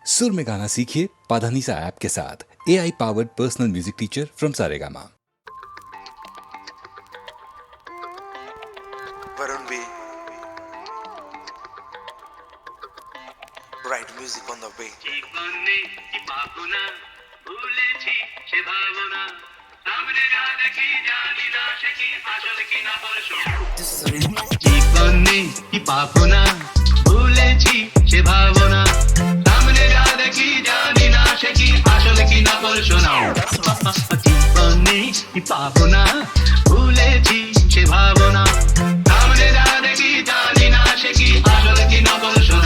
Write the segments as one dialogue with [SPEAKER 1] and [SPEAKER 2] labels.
[SPEAKER 1] सुर में गाना सीखिए पाधानीसा ऐप के साथ। AI powered personal music teacher from Saregama.
[SPEAKER 2] Varun B. Write music on the way.
[SPEAKER 3] জীবনে কি পাবো না, ভুলেছি সে ভাবনা, সামনে যা দেখি জানি না সে কি আসল কি না পরশু। জীবনে কি পাবো না, ভুলেছি সে ভাবনা, সামনে যা দেখি জানি না সে কি আসল কি না পরশু। জীবনে কি পাবো না, ভুলেছি সে ভাবনা, সামনে যা দেখি জানি না সে কি আসল কি না পরশু।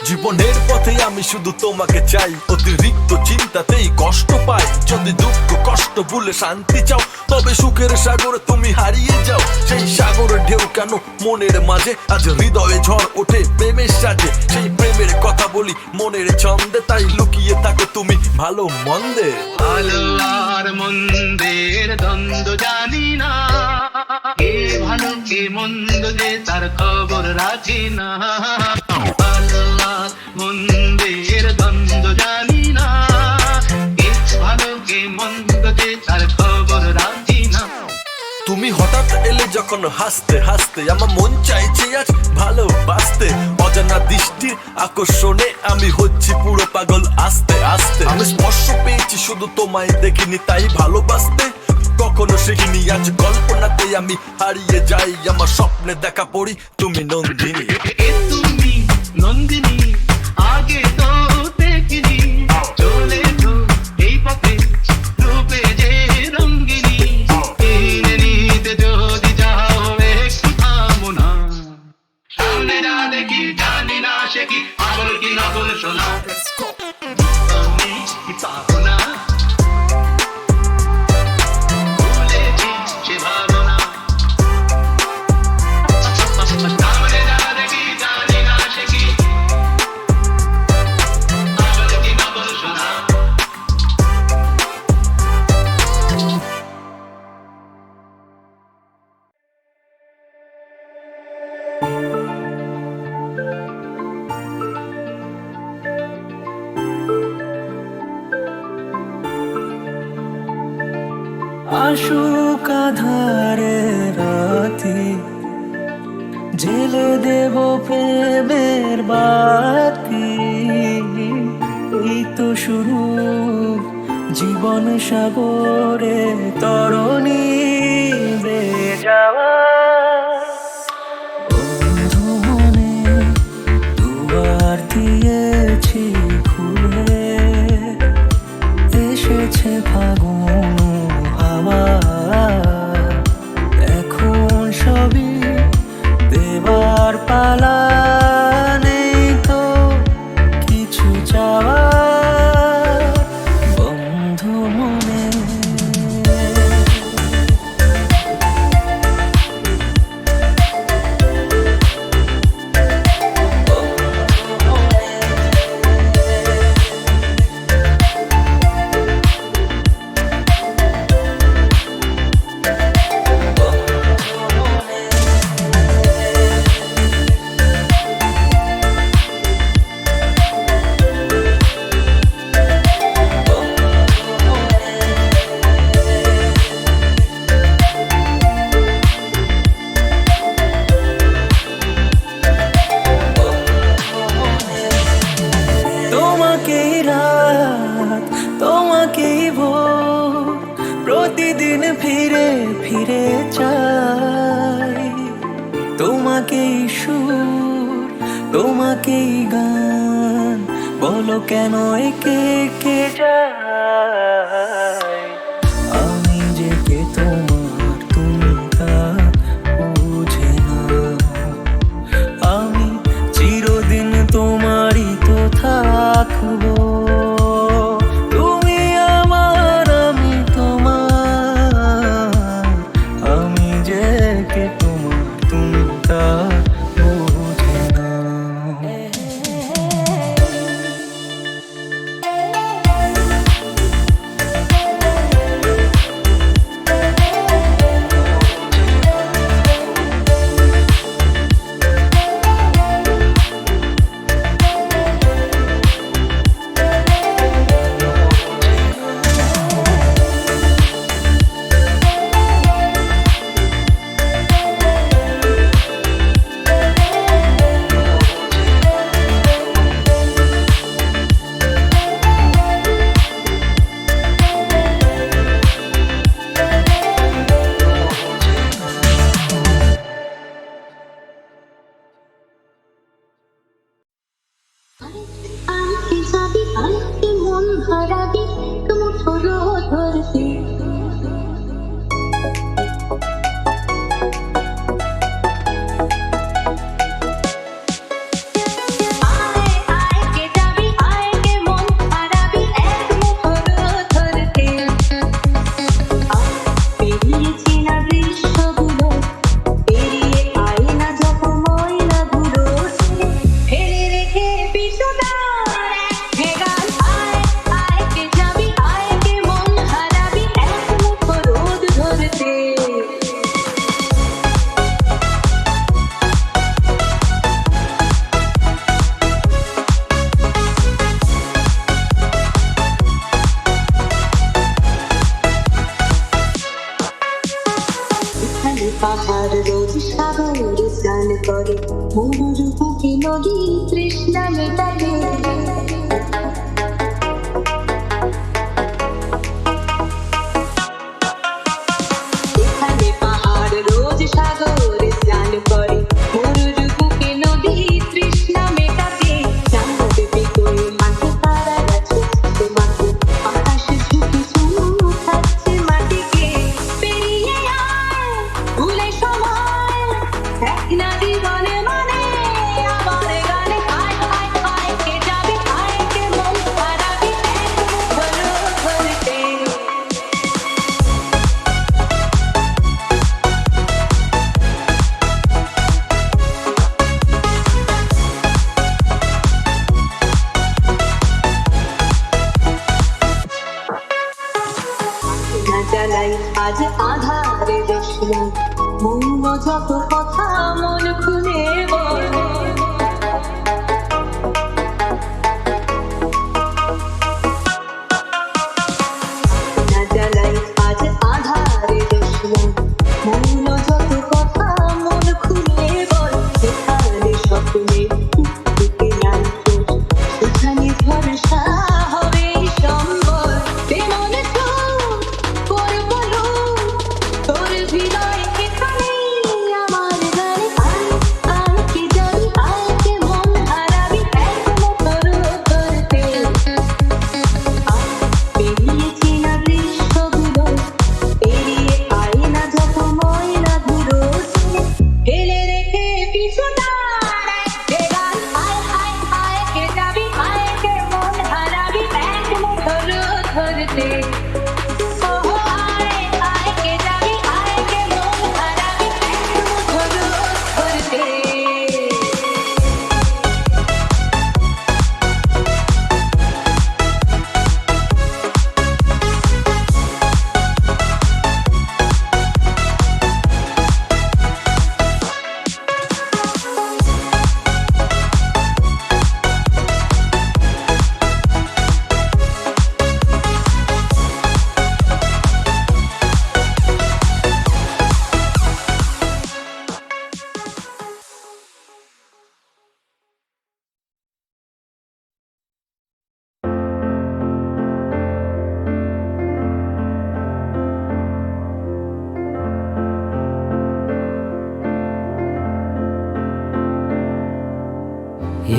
[SPEAKER 4] জীবনের পথে আমি শুধু তোমাকে চাই, অতিরিক্ত চিন্তাতেই কষ্ট পাই। যদি দুঃখ কষ্ট ভুলে শান্তি চাও, তবে সুখের সাগরে তুমি হারিয়ে যাও। সেই সাগরের ঢেউ কেন মনের মাঝে, আজ হৃদয়ে ঝড় ওঠে প্রেমের সাজে। সেই প্রেমের কথা বলি মনের ছন্দে, তাই লুকিয়ে থাকো তুমি ভালো মন্দে।
[SPEAKER 3] ভালো আর মন্দের দ্বন্দ্ব জানি না, কে ভালো কে মন্দ যে তার খবর রাখি না। ভালো আর মন্দের দ্বন্দ্ব জানি না, কে ভালো কে মন্দ যে তার খবর রাখি না।
[SPEAKER 4] তুমি হঠাৎ এলে যখন হাসতে হাসতে, আমার মন চাইছে আজ ভালোবাসতে। অজানা দৃষ্টির আকর্ষণে আমি হচ্ছি পুরো পাগল আস্তে আস্তে। আমি স্পর্শ পেয়েছি শুধু তোমায় দেখিনি, তাই ভালোবাসতে কখনো শিখিনি। আজ কল্পনাতে আমি হারিয়ে যাই, আমার স্বপ্নে দেখা পড়ি তুমি নন্দিনী।
[SPEAKER 3] তুমি নন্দিনী, আগে তো দেখিনি, চলে তো এই পথে রূপে যে রঙ্গিনী। কিনে নিতে যদি যাও একটু থামো না, সামনে যা দেখি জানি না সে কি আসল কি নকল সোনা। আমি কি পাবো না, ভুলেছি সে ভাবনা, সামনে যা দেখি জানি না সে কি আসল কি নকল সোনা।
[SPEAKER 5] আশুক আধারে রাতে জেলে দেব প্রেমের বাতি। এই তো শুরু জীবন সাগরে তরণী বেয়ে যাওয়া। বন্ধু মনে দুয়ার দিয়েছি খুলে, এসেছে ফাগুন হাওয়া। এখন সবই দেবার পালা, নেই তো কিছু চাওয়া। বন্ধু মনে তোমাকেই রাত, তোমাকেই ভোর, প্রতিদিন ফিরে ফিরে চাই। তোমাকেই সুর, তোমাকেই গান, বলো কেন একে কে যায়। আমি যে কে তোমার, তুমি তা বুঝে না। আমি চিরদিন তোমারই তো থাকবো। তুমি আমার, আমি তোমার। আমি যে কে তোমার, তুমি তা বুঝে না।
[SPEAKER 2] যাবি আজকে মন হারাবি মুঠোর ধরতে পাহাড় রোজ সাগরে স্নান করে মরুর বুকে নদী তৃষ্ণা মেটাবে এখানে পাহাড় রোজ সাগরে স্নান করে মরুর বুকে নদী তৃষ্ণা মেটাবে চাঁদ বিকোয় মাঠে তারা গেছে মাঠে আকাশ ঝুঁকে চুমু খাচ্ছে মাটিকে পেরিয়ে আয় ভুলে সময় এক না জীবনে মানে আমার গানে আয় আয় আয় কে যাবে আয় কে মন হারাবি এক মুঠোর ধরতে না জ্বালাই আজ আধারে দশলা মৌন যত কথা মন খুলে বল না জ্বালাই আজ আধারে দশলা মৌন যত কথা মন খুলে বল এখানে স্বপ্নে দিকে নাই তোর সেখানে ভরসা হবে সম্বল তেমন করব তোর হৃদয় এখানে আমার গানে আয় আয় কে যাবি আয় কে মন হারাবি এক মুঠোর ধরতে পেরিয়েছি না দৃশ্যগুলো পেরিয়ে আয় না যত ময়লা ধুলো ফেলে রেখে পিছুটা গান আয় আয় আয় কে যাবি আয় কে মন হারাবি এক মুঠোর ধরতে আয় কে যাবি আয় কে মন হারাবি এক মুঠোর ধরতে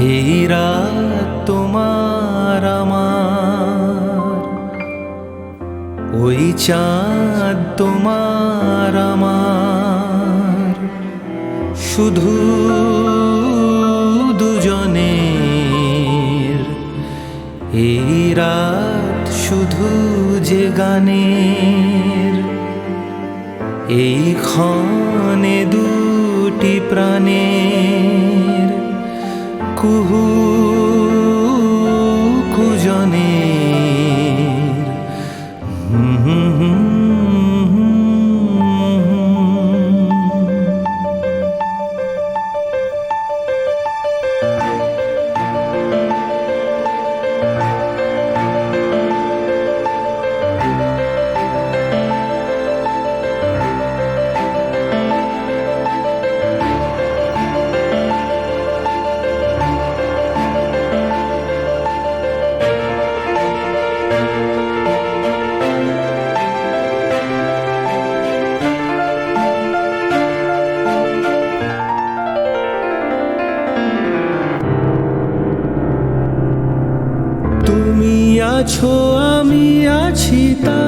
[SPEAKER 5] এই রাত তোমার আমার ওই চাঁদ তোমার আমার শুধু দুজনের এই রাত শুধু যে গানের এই ক্ষণে দুটি প্রাণের কুহু আছো আমি আছি তা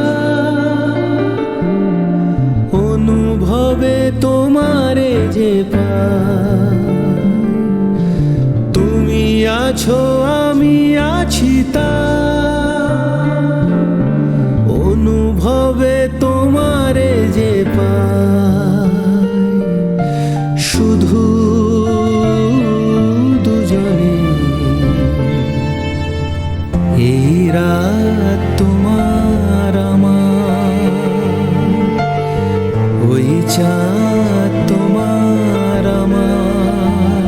[SPEAKER 5] অনুভবে তোমারে যে পাই। তুমি আছো আমি আছি তা অনুভবে তোমারে যে পাই। শুধু দুজনে এই রাত তোমার আমার, ওই চাঁদ তোমার আমার,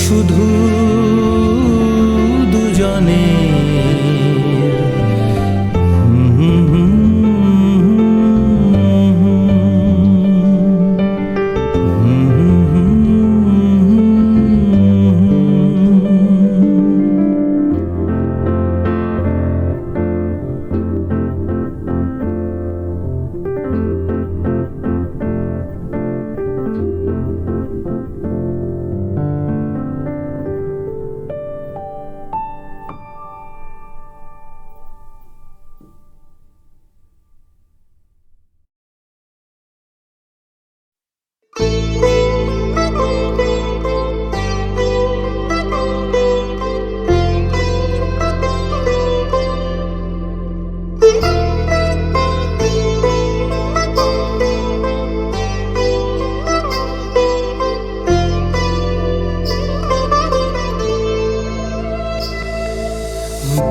[SPEAKER 5] শুধু দুজনে।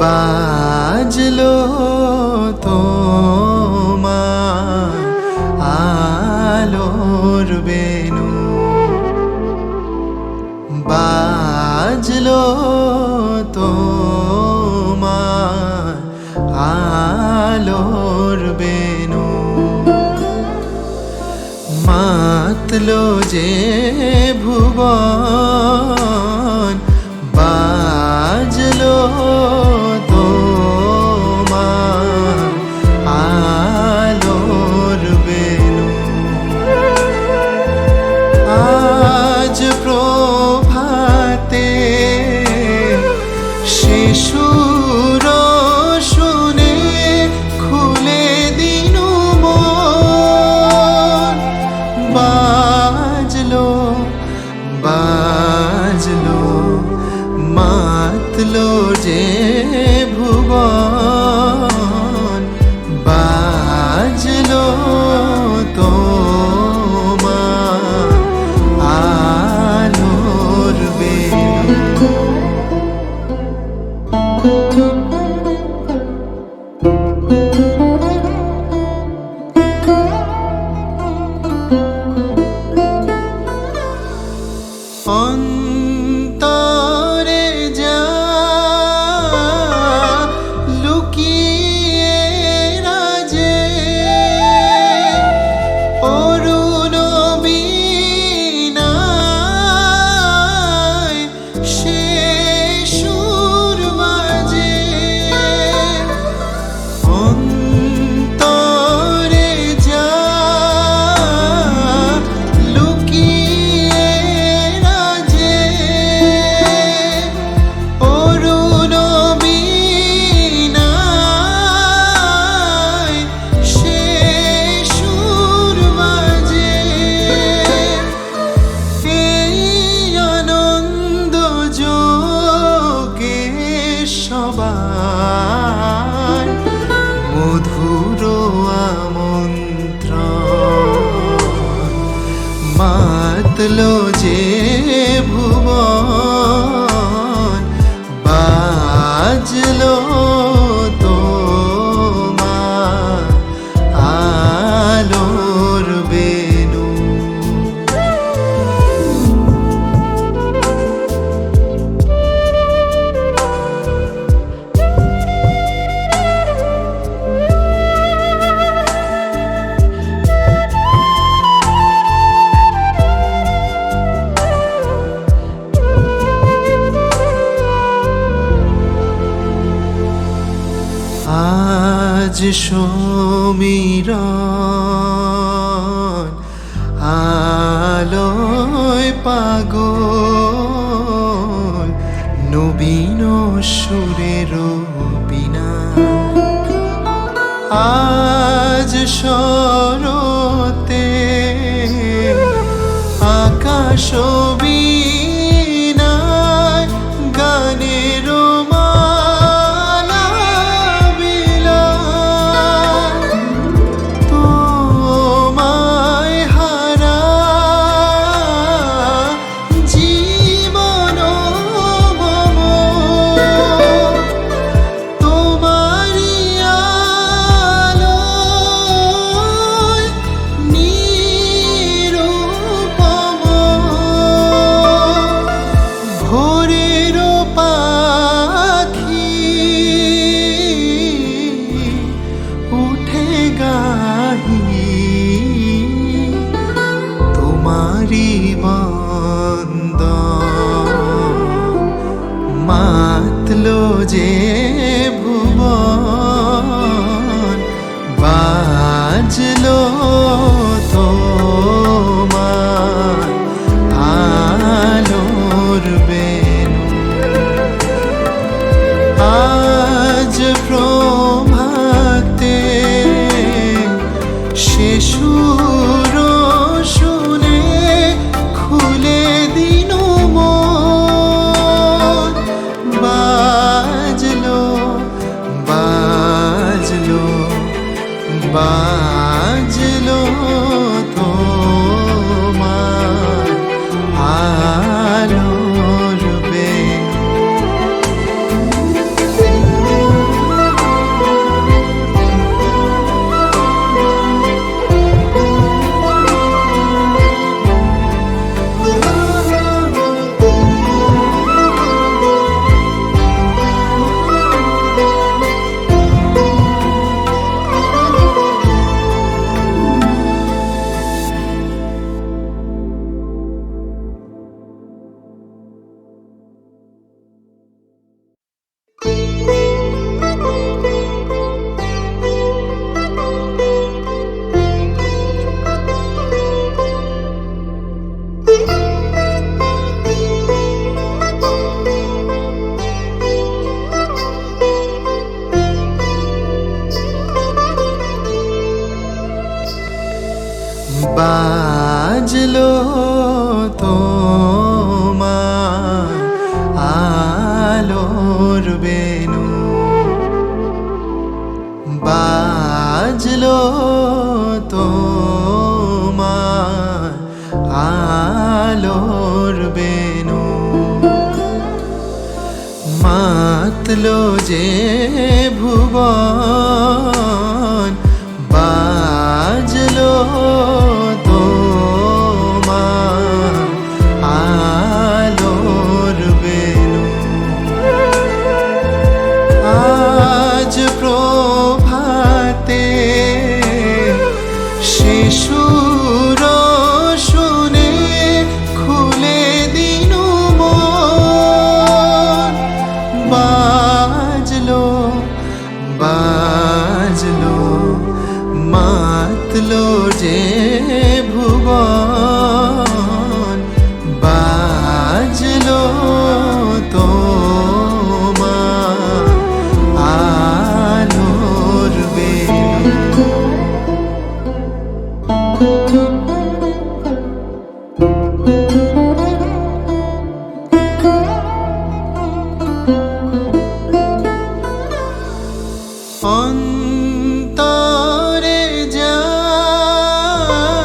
[SPEAKER 6] বাজলো তোমার আলোর বেনু, বাজলো তোমার আলোর বেনু, মাতলো যে ভুবন, বাজলো তোমার আলোর বেনু। আজ প্রভাতে শিশুর শুনে খুলে দিনু মন, বাজলো বাজলো মাতলো যে ভুবন, বাজলো তোমার আলোর বেনু। অন্তরে যা লুকিয়ে রাজে অরুণ বীণায় সে সুর বাজে। অন্তরে যা লুকিয়ে রাজে অরুণ বীণায় সে সুর বাজে। এই আনন্দ যোগে সবাই মধুর আমন্ত্রণ, মাতলো যে ভুবন, বাজলো তোমার আলোর বেনু। আজ সমীরণ আলোয় পাগল, নবীন সুরের বিনা আজ শরতে আকাশ বীণায় গানের মালা বিলায়। তোমায় হারা জীবন মম তোমারি আলোয় নিরূপম। ভোরের পাখি উঠে গাহি তোমারি বন্দন। মাতলো যে ভুবন বাজলো তোমার আলোর বেনু। আজ প্রভাতে সে সুর শুনে খুলে দিনু মন। বাজলো বাজলো বাজলো তোমার আলোর বেনু। বাজলো তোমার আলোর বেনু। বাজলো তোমার আলোর বেনু। মাতলো যে ভুবন বাজলো তোমার আলোর বেনু। আজ প্রভাতে সে সুর শুনে খুলে দিনু মন। বাজলো বাজলো মাতলো যে ভুবন বাজলো তোমার আলোর বেনু। অন্তরে যায়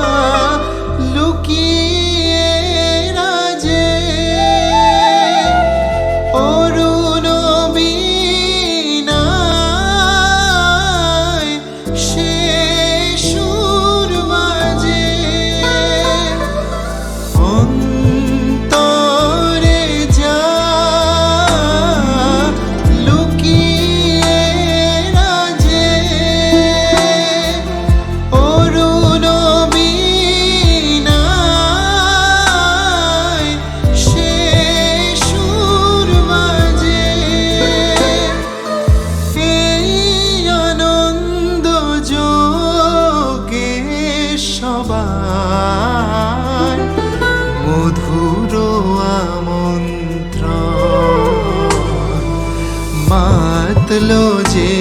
[SPEAKER 6] মাতলো যে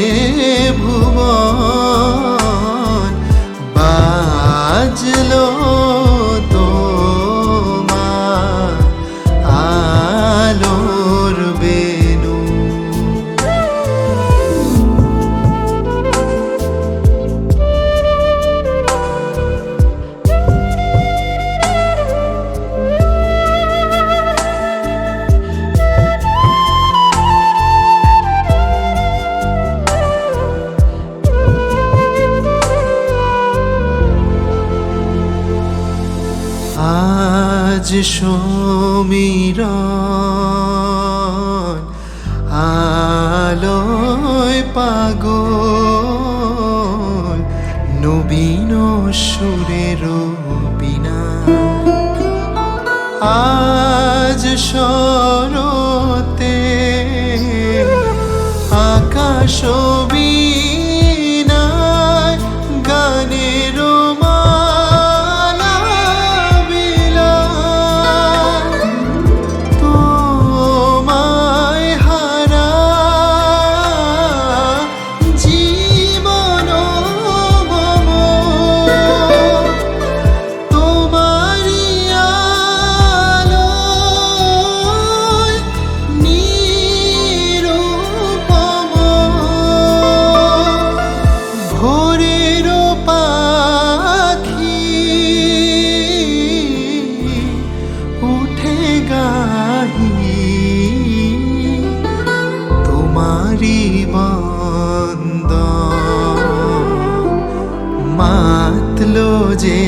[SPEAKER 6] ভুবন বাজলো তোমার আলোর বেনু। আজ সমীরণ আলোয় পাগল নবীন সুরের বিনা। আজ শরতে আকাশ বীণায় গানের মালা বিলায়। তোমায় হারা জীবন মম তোমারি আলোয় নিরুপম। ভোরের পাখি উঠে গাহি তোমারি বন্দন। মাতলো যে